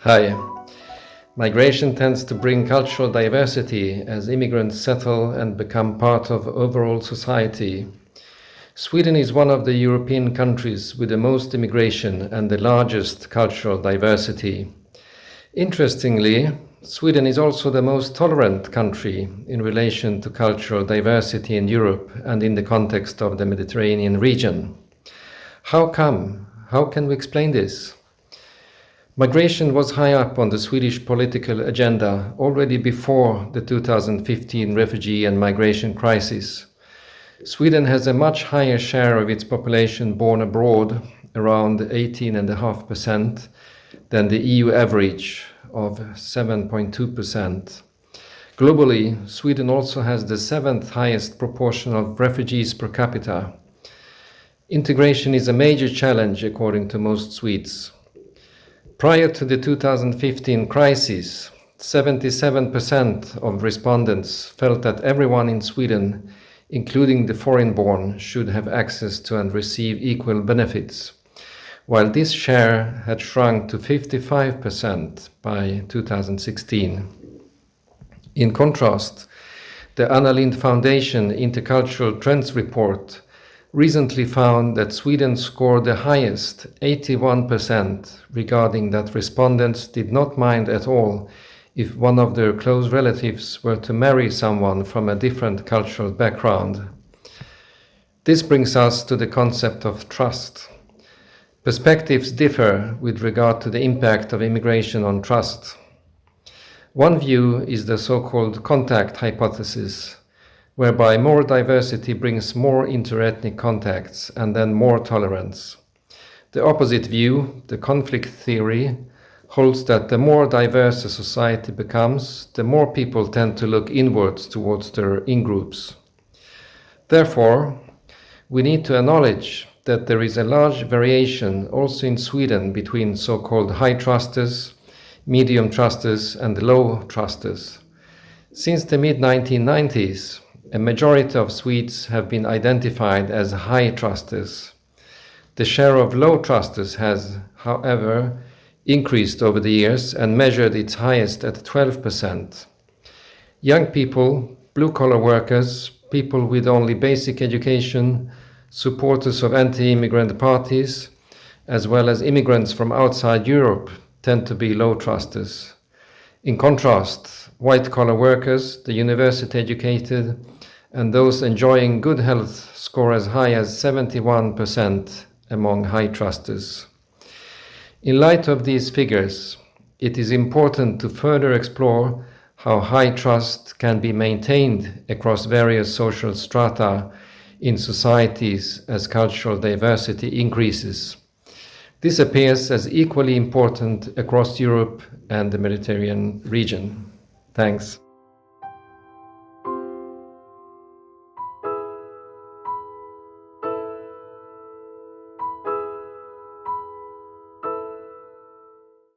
Hi. Migration tends to bring cultural diversity as immigrants settle and become part of overall society. Sweden is one of the European countries with the most immigration and the largest cultural diversity. Interestingly, Sweden is also the most tolerant country in relation to cultural diversity in Europe and in the context of the Mediterranean region. How come? How can we explain this? Migration was high up on the Swedish political agenda already before the 2015 refugee and migration crisis. Sweden has a much higher share of its population born abroad, around 18.5%, than the EU average of 7.2%. Globally, Sweden also has the seventh highest proportion of refugees per capita. Integration is a major challenge according to most Swedes. Prior to the 2015 crisis, 77% of respondents felt that everyone in Sweden, including the foreign-born, should have access to and receive equal benefits, while this share had shrunk to 55% by 2016. In contrast, the Anna Lindh Foundation Intercultural Trends Report recently found that Sweden scored the highest, 81%, regarding that respondents did not mind at all if one of their close relatives were to marry someone from a different cultural background. This brings us to the concept of trust. Perspectives differ with regard to the impact of immigration on trust. One view is the so-called contact hypothesis, whereby more diversity brings more interethnic contacts and then more tolerance. The opposite view, the conflict theory, holds that the more diverse a society becomes, the more people tend to look inwards towards their in-groups. Therefore, we need to acknowledge that there is a large variation also in Sweden between so-called high trusters, medium trusters, and low trusters. Since the mid-1990s, a majority of Swedes have been identified as high trusters. The share of low trusters has, however, increased over the years and measured its highest at 12%. Young people, blue-collar workers, people with only basic education, supporters of anti-immigrant parties, as well as immigrants from outside Europe tend to be low trusters. In contrast, white-collar workers, the university-educated, and those enjoying good health score as high as 71% among high trusters. In light of these figures, it is important to further explore how high trust can be maintained across various social strata in societies as cultural diversity increases. This appears as equally important across Europe and the Mediterranean region. Thanks.